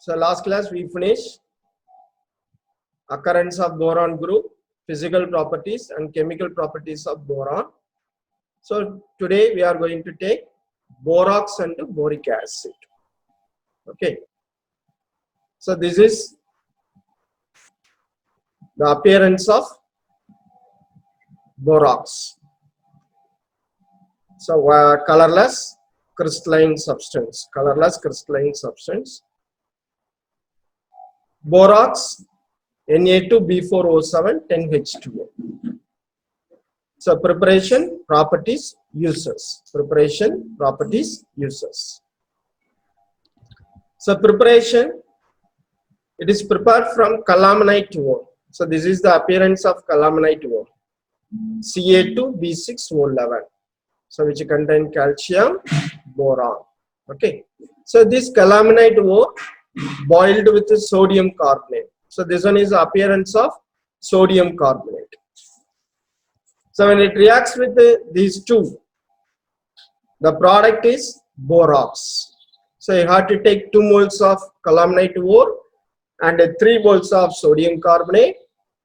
So last class we finished occurrence of boron group, physical properties and chemical properties of boron. So today we are going to take borax and boric acid. Okay. So this is the appearance of borax. So colorless crystalline substance. Colorless crystalline substance. Borax Na2B4O7 10H2O. So preparation, properties, uses. Preparation, properties, uses. So preparation, it is prepared from calamanite ore. So this is the appearance of calamanite ore. Ca2B6O11. So which contain calcium, boron. Okay. So this calamanite ore boiled with sodium carbonate. So this one is the appearance of sodium carbonate. So when it reacts with these two, the product is borax. So you have to take 2 moles of calamanite ore and 3 moles of sodium carbonate,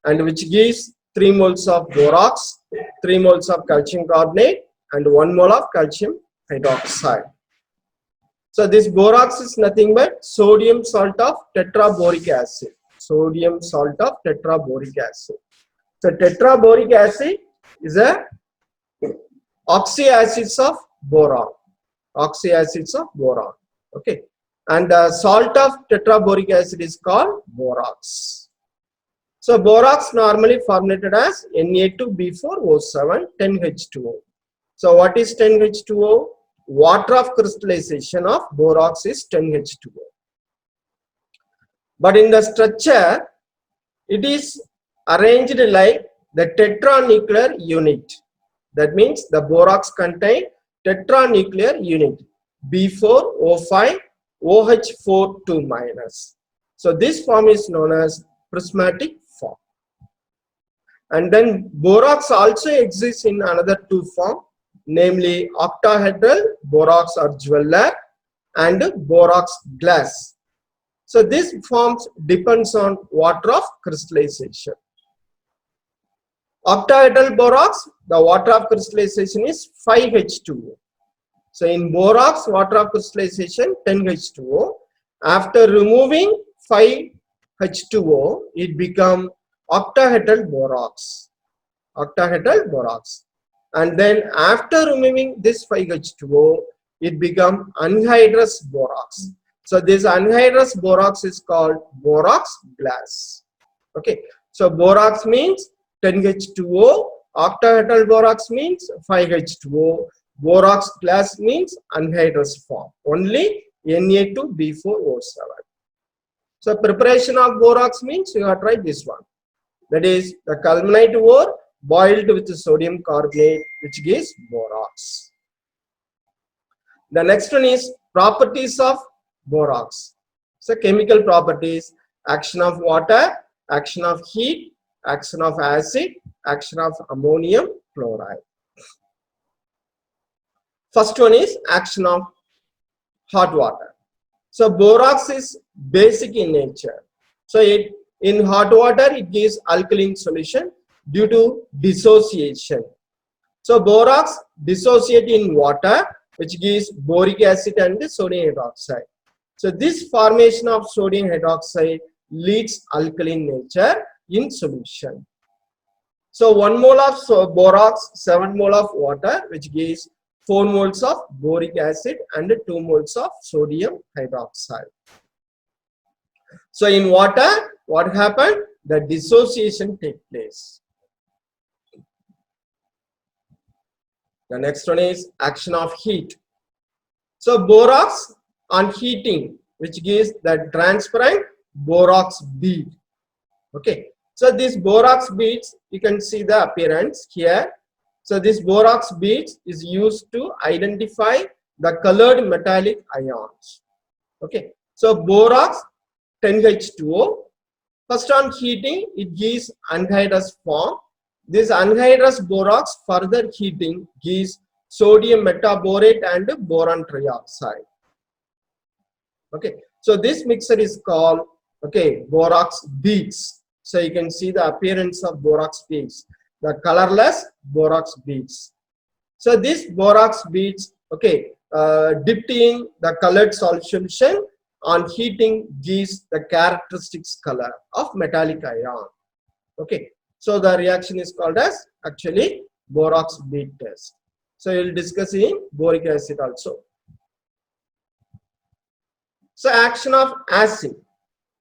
and which gives 3 moles of borax, 3 moles of calcium carbonate and 1 mole of calcium hydroxide. So this borax is nothing but sodium salt of tetraboric acid. Sodium salt of tetraboric acid. So tetraboric acid is a oxyacids of boron. Oxyacids of boron. Okay. And the salt of tetraboric acid is called borax. So borax normally formulated as Na2B4O7 10H2O. So what is 10H2O? Water of crystallization of borax is 10H2O. But in the structure, it is arranged like the tetranuclear unit. That means the borax contain tetranuclear unit B4O5 OH4 2 minus. So this form is known as prismatic form. And then borax also exists in another 2 forms, namely octahedral borax or jeweler and borax glass. So this forms depends on water of crystallization. Octahedral borax, the water of crystallization is 5H2O. So in borax, water of crystallization 10H2O. After removing 5H2O, it becomes octahedral borax. Octahedral borax. And then after removing this 5H2O, it becomes anhydrous borax. So this anhydrous borax is called borax glass. Okay. So borax means 10H2O, octahedral borax means 5H2O, borax glass means anhydrous form, only Na2B4O7. So preparation of borax means you have to write this one. That is the calamanite ore boiled with sodium carbonate, which gives borax. The next one is properties of borax. So chemical properties: action of water, action of heat, action of acid, action of ammonium chloride. First one is action of hot water. So borax is basic in nature. So in hot water it gives alkaline solution due to dissociation. So borax dissociate in water, which gives boric acid and sodium hydroxide. So this formation of sodium hydroxide leads alkaline nature in solution. So 1 mole of borax, 7 mole of water, which gives 4 moles of boric acid and 2 moles of sodium hydroxide. So in water, what happened? The dissociation takes place. The next one is action of heat. So borax on heating, which gives the transparent borax bead. Okay. So this borax beads, you can see the appearance here. So this borax beads is used to identify the colored metallic ions. Okay. So borax 10H2O. First on heating, it gives anhydrous form. This anhydrous borax further heating gives sodium metaborate and boron trioxide. Okay. So this mixture is called, okay, borax beads. So you can see the appearance of borax beads, the colorless borax beads. So this borax beads, okay, dipped in the colored solution on heating gives the characteristics color of metallic ion. Okay, so the reaction is called as actually borax bead test. So we will discuss in boric acid also. So action of acid.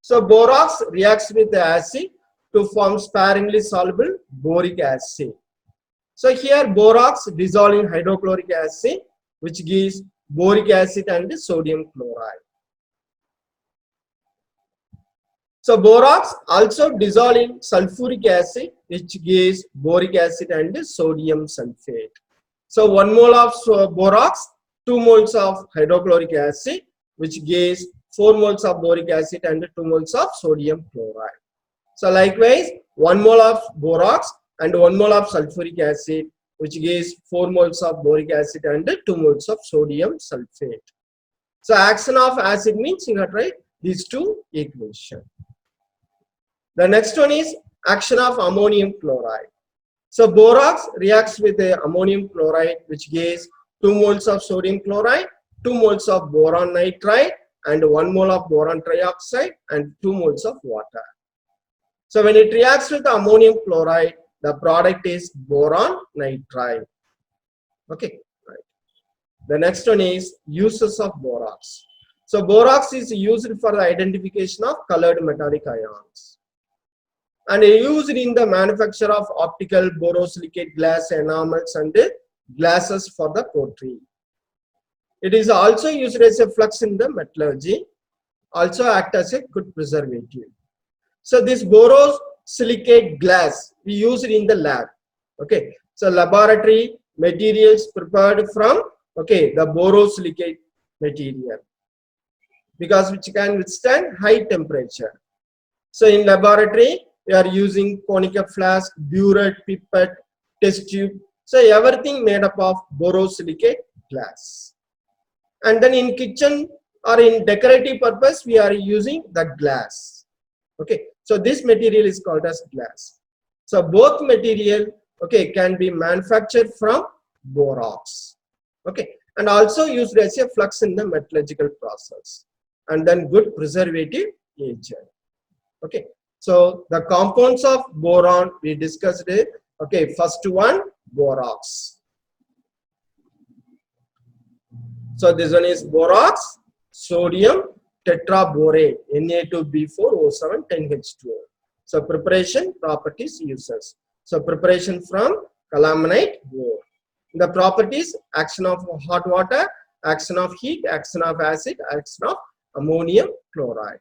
So borax reacts with the acid to form sparingly soluble boric acid. So here borax dissolve in hydrochloric acid, which gives boric acid and sodium chloride. So borax also dissolve in sulfuric acid, which gives boric acid and sodium sulfate. So 1 mole of borax, 2 moles of hydrochloric acid, which gives 4 moles of boric acid and 2 moles of sodium chloride. So likewise, 1 mole of borax and 1 mole of sulfuric acid, which gives 4 moles of boric acid and 2 moles of sodium sulfate. So action of acid means you have to write these two equations. The next one is action of ammonium chloride. So borax reacts with the ammonium chloride, which gives 2 moles of sodium chloride, 2 moles of boron nitride, and 1 mole of boron trioxide, and 2 moles of water. So when it reacts with the ammonium chloride, the product is boron nitride. Okay, right. The next one is uses of borax. So borax is used for the identification of colored metallic ions, and used in the manufacture of optical borosilicate glass enamels and glasses for the pottery. It is also used as a flux in the metallurgy, also act as a good preservative. So this borosilicate glass we use it in the lab. Okay, so laboratory materials prepared from, okay, the borosilicate material, because which can withstand high temperature. So in laboratory we are using conical flask, burette, pipette, test tube. So everything made up of borosilicate glass. And then in kitchen or in decorative purpose we are using the glass. Okay, so this material is called as glass. So both material, okay, can be manufactured from borax. Okay, and also used as a flux in the metallurgical process, and then good preservative agent. Okay, so the compounds of boron we discussed it. Okay, first one, borax. So this one is borax, sodium tetraborate, Na2B4O7 10H2O. So preparation, properties, uses. So preparation from calaminate ore. The properties: action of hot water, action of heat, action of acid, action of ammonium chloride.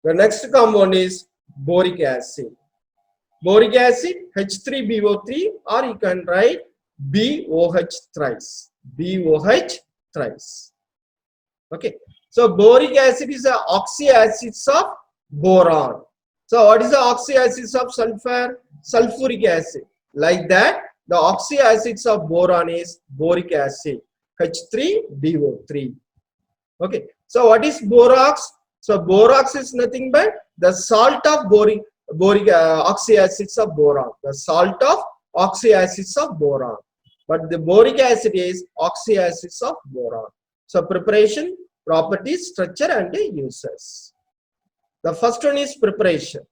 The next compound is boric acid. Boric acid H3BO3, or you can write BOH thrice. BOH thrice. Okay. So boric acid is the oxyacids of boron. So what is the oxyacids of sulfur? Sulfuric acid. Like that, the oxyacids of boron is boric acid H3BO3. Okay. So what is borax? So borax is nothing but the salt of boric oxyacids of boron. The salt of oxyacids of boron. But the boric acid is oxyacids of boron. So preparation, properties, structure, and uses. The first one is preparation.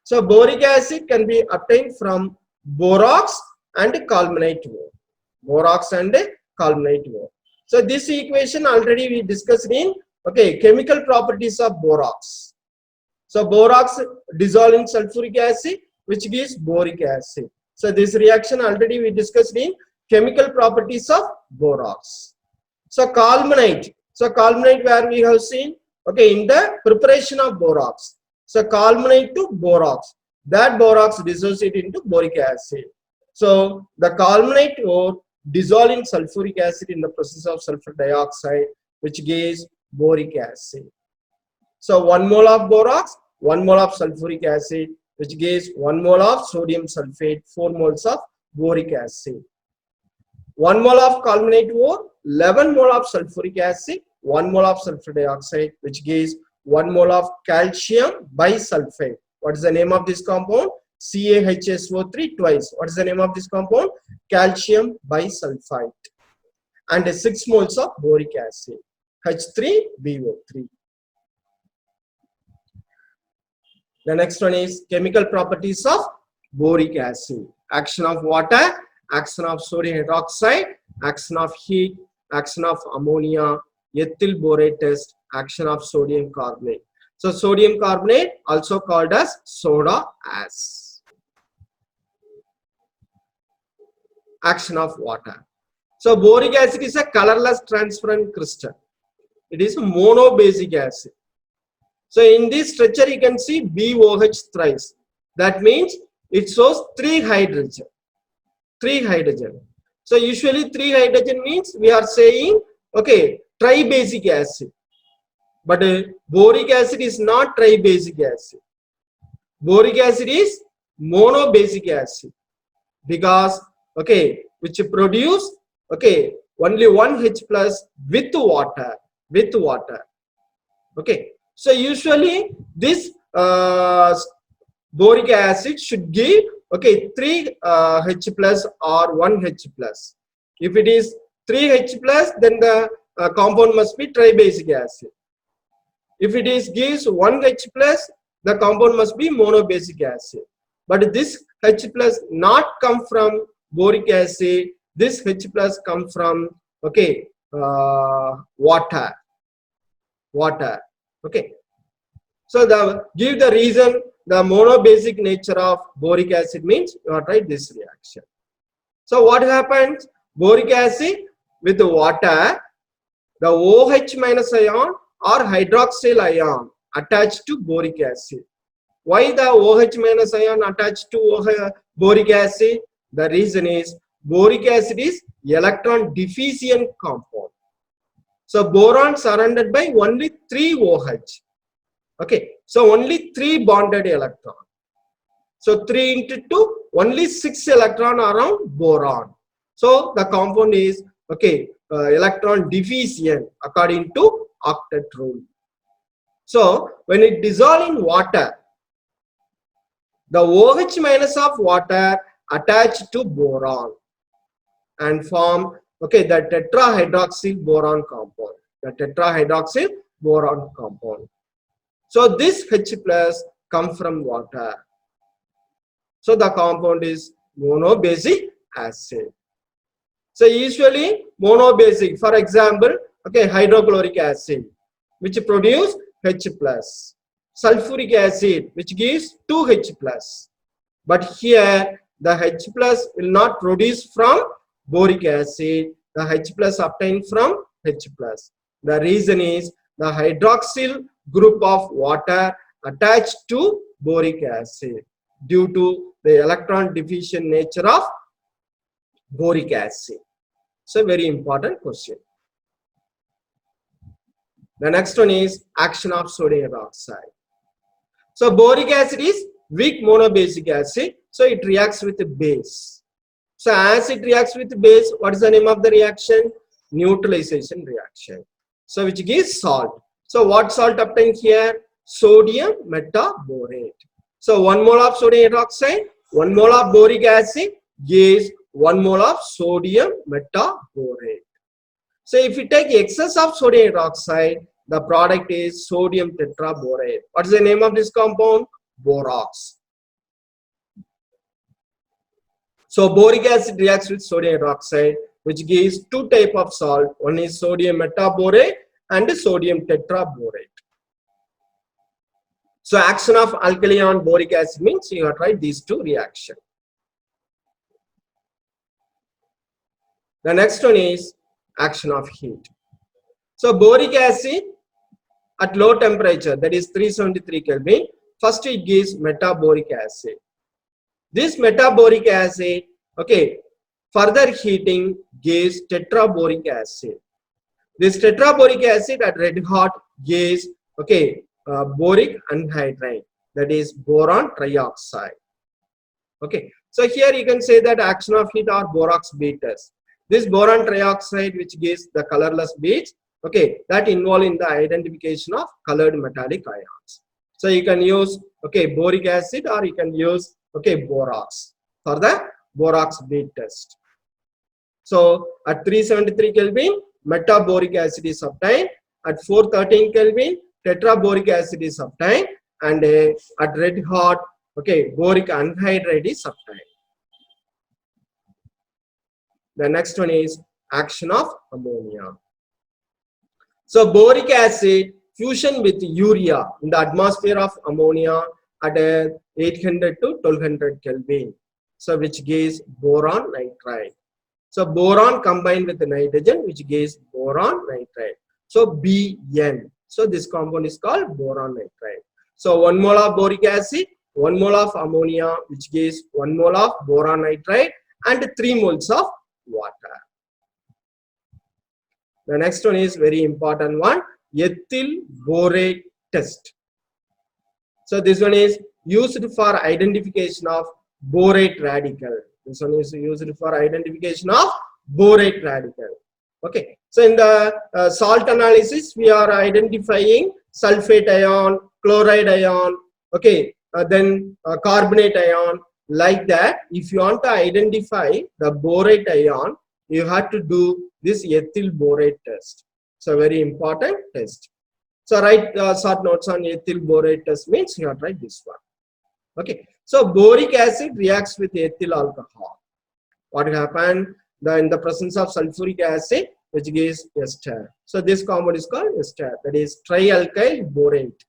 So boric acid can be obtained from borax and colmanite ore. Borax and colmanite ore. So this equation already we discussed in, okay, chemical properties of borax. So borax dissolve in sulfuric acid, which gives boric acid. So this reaction already we discussed in chemical properties of borax. So colmanite. So colmanite where we have seen, okay, in the preparation of borax. So colmanite to borax. That borax dissociates into boric acid. So the colmanite ore dissolve in sulfuric acid in the process of sulfur dioxide, which gives boric acid. So 1 mole of borax, 1 mole of sulfuric acid, which gives 1 mole of sodium sulfate, 4 moles of boric acid. 1 mole of carbonate ore, 11 mole of sulfuric acid, 1 mole of sulfur dioxide, which gives 1 mole of calcium bisulfate. What is the name of this compound? CaHSO3 twice. What is the name of this compound? Calcium bisulfite. And 6 moles of boric acid, H3BO3. The next one is chemical properties of boric acid. Action of water, action of sodium hydroxide, action of heat, action of ammonia, ethyl borate test, action of sodium carbonate. So sodium carbonate also called as soda ash. Action of water. So boric acid is a colorless transparent crystal. It is a monobasic acid. So in this structure you can see BOH thrice. That means it shows 3 hydrogen. 3 hydrogen. So usually 3 hydrogen means we are saying okay, tribasic acid. But boric acid is not tribasic acid. Boric acid is monobasic acid because okay, which produce okay only 1 H plus with water. Okay, so usually this boric acid should give okay 3 H plus or 1 H plus. If it is 3 H plus, then the compound must be tribasic acid. If it is gives 1 H plus, the compound must be monobasic acid. But this H plus not come from boric acid. This H plus come from okay water. Okay. So give the reason the monobasic nature of boric acid means you are right this reaction. So what happens? Boric acid with the water, the OH minus ion or hydroxyl ion attached to boric acid. Why the OH minus ion attached to boric acid? The reason is boric acid is electron deficient compound. So boron surrounded by only 3 OH. Okay, so only 3 bonded electron. So 3 into 2, only 6 electron around boron. So the compound is okay electron deficient according to octet rule. So when it dissolves in water, the OH minus of water attached to boron and form okay the tetrahydroxyl boron compound. So this H plus come from water. So the compound is monobasic acid. So usually monobasic, for example, okay, hydrochloric acid, which produce H plus, sulfuric acid, which gives 2 H plus. But here the H plus will not produce from boric acid. The H plus obtained from H plus. The reason is the hydroxyl group of water attached to boric acid due to the electron deficient nature of boric acid. So very important question. The next one is action of sodium hydroxide. So boric acid is weak monobasic acid. So it reacts with the base. So as it reacts with base, what is the name of the reaction? Neutralization reaction. So which gives salt. So what salt obtained here? Sodium metaborate. So 1 mole of sodium hydroxide, 1 mole of boric acid gives 1 mole of sodium metaborate. So if you take excess of sodium hydroxide, the product is sodium tetraborate. What is the name of this compound? Borax. So boric acid reacts with sodium hydroxide, which gives 2 types of salt. One is sodium metaborate and sodium tetraborate. So action of alkali on boric acid means you have tried these 2 reactions. The next one is action of heat. So boric acid at low temperature, that is 373 Kelvin, first it gives metaboric acid. This metaboric acid, okay, further heating gives tetraboric acid. This tetraboric acid at red hot gives okay boric anhydride, that is boron trioxide. Okay, So here you can say that action of heat or borax bead test. This boron trioxide, which gives the colorless beads, okay, that involve in the identification of colored metallic ions. So you can use, okay, boric acid, or you can use, okay, borax for the borax bead test. So at 373 Kelvin, metaboric acid is obtained. At 413 Kelvin, tetraboric acid is obtained, and at red hot, okay, boric anhydride is obtained. The next one is action of ammonia. So boric acid fusion with urea in the atmosphere of ammonia at 800 to 1200 Kelvin. So which gives boron nitride. So boron combined with the nitrogen, which gives boron nitride. So Bn. So this compound is called boron nitride. So 1 mole of boric acid, 1 mole of ammonia, which gives 1 mole of boron nitride, and 3 moles of water. The next one is very important one, ethyl borate test. So this one is used for identification of borate radical. This one is used for identification of borate radical. Okay. So in the salt analysis, we are identifying sulfate ion, chloride ion, okay, then carbonate ion. Like that, if you want to identify the borate ion, you have to do this ethyl borate test. So very important test. So write short notes on ethyl borate test means you have to write this one. Okay. So boric acid reacts with ethyl alcohol. What will happen? In the presence of sulfuric acid, which gives ester. So this compound is called ester, that is trialkyl borate.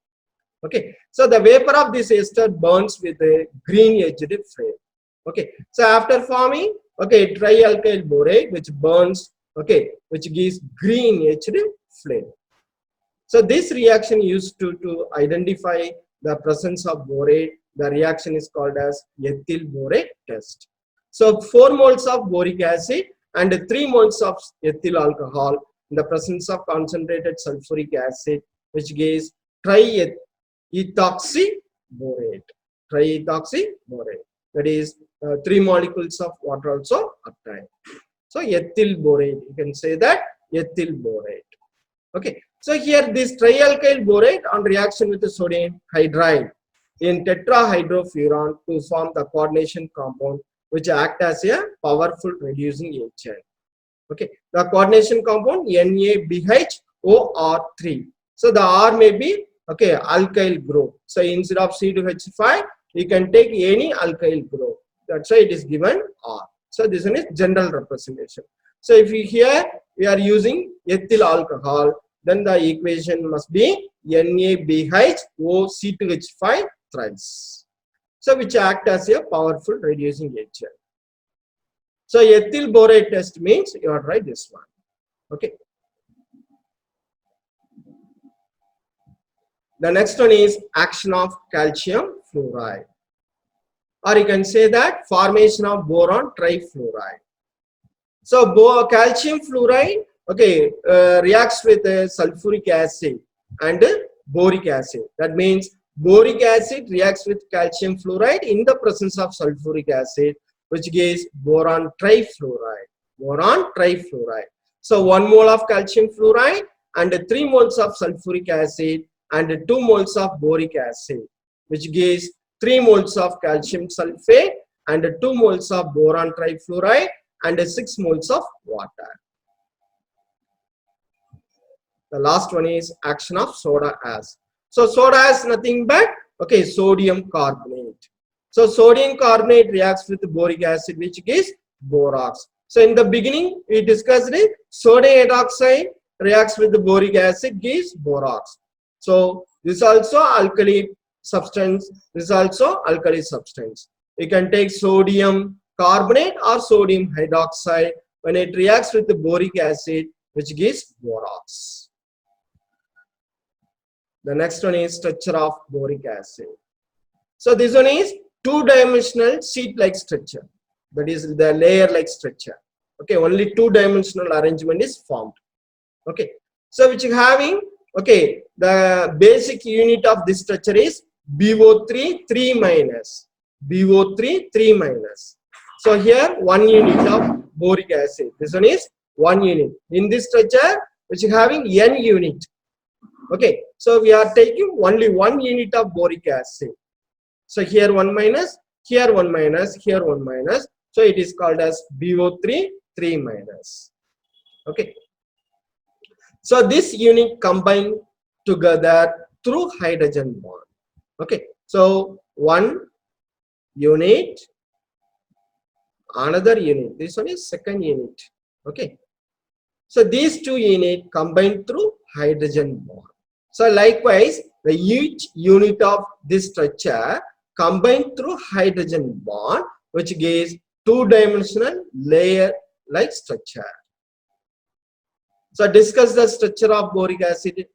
Okay. So the vapor of this ester burns with a green edged flame. Okay. So after forming, okay, trialkyl borate, which burns, okay, which gives green edged flame. So this reaction used to identify the presence of borate. The reaction is called as ethyl borate test. So 4 moles of boric acid and 3 moles of ethyl alcohol in the presence of concentrated sulfuric acid, which gives triethoxy borate. Triethoxy borate. That is 3 molecules of water also obtained. So ethyl borate, you can say that ethyl borate. Okay. So here this trialkyl borate on reaction with the sodium hydride in tetrahydrofuran to form the coordination compound, which act as a powerful reducing agent. Okay. The coordination compound NaBHOR3. So the R may be, okay, alkyl group. So instead of C2H5, you can take any alkyl group. That's why it is given R. So this one is general representation. So if you here we are using ethyl alcohol, then the equation must be NaBHOC2H5 thrice. So which act as a powerful reducing agent. So ethyl borate test means you have to write this one. Okay. The next one is action of calcium fluoride. Or you can say that formation of boron trifluoride. So calcium fluoride, okay, reacts with sulfuric acid and boric acid. That means boric acid reacts with calcium fluoride in the presence of sulfuric acid, which gives boron trifluoride. Boron trifluoride. So 1 mole of calcium fluoride and 3 moles of sulfuric acid and 2 moles of boric acid, which gives 3 moles of calcium sulfate and 2 moles of boron trifluoride and 6 moles of water. The last one is action of soda ash. So soda is nothing but, okay, sodium carbonate. So sodium carbonate reacts with boric acid, which gives borax. So in the beginning we discussed it, sodium hydroxide reacts with the boric acid, gives borax. So this is also alkali substance. This is also alkali substance. You can take sodium carbonate or sodium hydroxide when it reacts with the boric acid, which gives borax. The next one is structure of boric acid. So this one is two-dimensional sheet-like structure. That is the layer-like structure. Okay, only two-dimensional arrangement is formed. Okay, so which having, okay, the basic unit of this structure is BO3 3 minus. BO3 3 minus. So here 1 unit of boric acid. This one is 1 unit. In this structure which is having N unit. Okay, so we are taking only 1 unit of boric acid. So here 1 minus, here 1 minus, here 1 minus. So it is called as BO3 3 minus. Okay. So this unit combine together through hydrogen bond. Okay. So one unit, another unit. This one is second unit. Okay. So these two units combine through hydrogen bond. So likewise, each unit of this structure combined through hydrogen bond, which gives two-dimensional layer-like structure. So discuss the structure of boric acid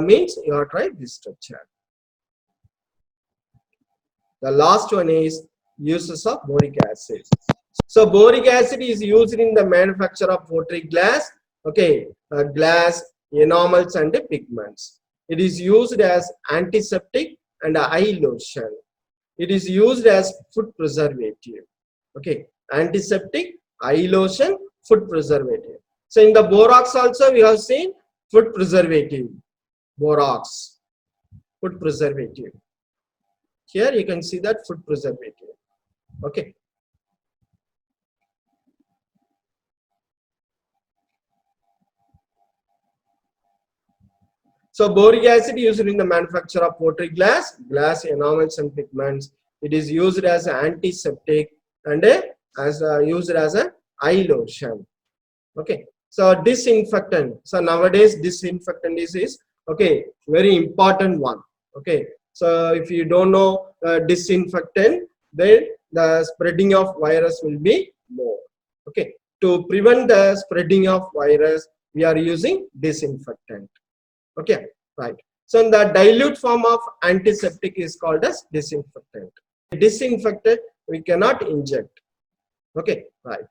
means you have tried this structure. The last one is uses of boric acid. So boric acid is used in the manufacture of pottery glass, okay, glass, enamels and pigments. It is used as antiseptic and eye lotion. It is used as food preservative, okay, antiseptic, eye lotion, food preservative. So in the borax also we have seen food preservative, borax, food preservative. Here you can see that food preservative, okay. So boric acid used in the manufacture of pottery glass, glass enamels and pigments. It is used as an antiseptic and used as an eye lotion. Okay. So disinfectant. So nowadays disinfectant is okay, very important one. Okay. So if you don't know disinfectant, then the spreading of virus will be more. Okay. To prevent the spreading of virus, we are using disinfectant. Okay, right. So the dilute form of antiseptic is called as disinfectant. Disinfectant we cannot inject. Okay, right.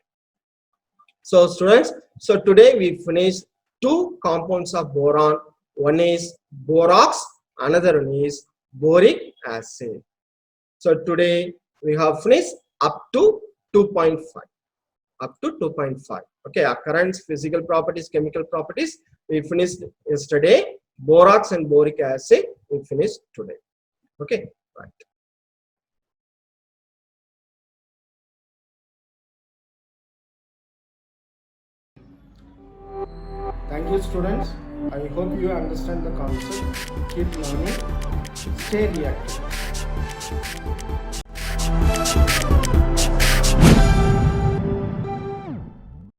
So students, so today we finished two compounds of boron. One is borax, another one is boric acid. So today we have finished up to 2.5. Up to 2.5. Okay, occurrence, physical properties, chemical properties. We finished yesterday. Borax and boric acid we finished today. Okay, right. Thank you, students. I hope you understand the concept. Keep learning. Stay reactive.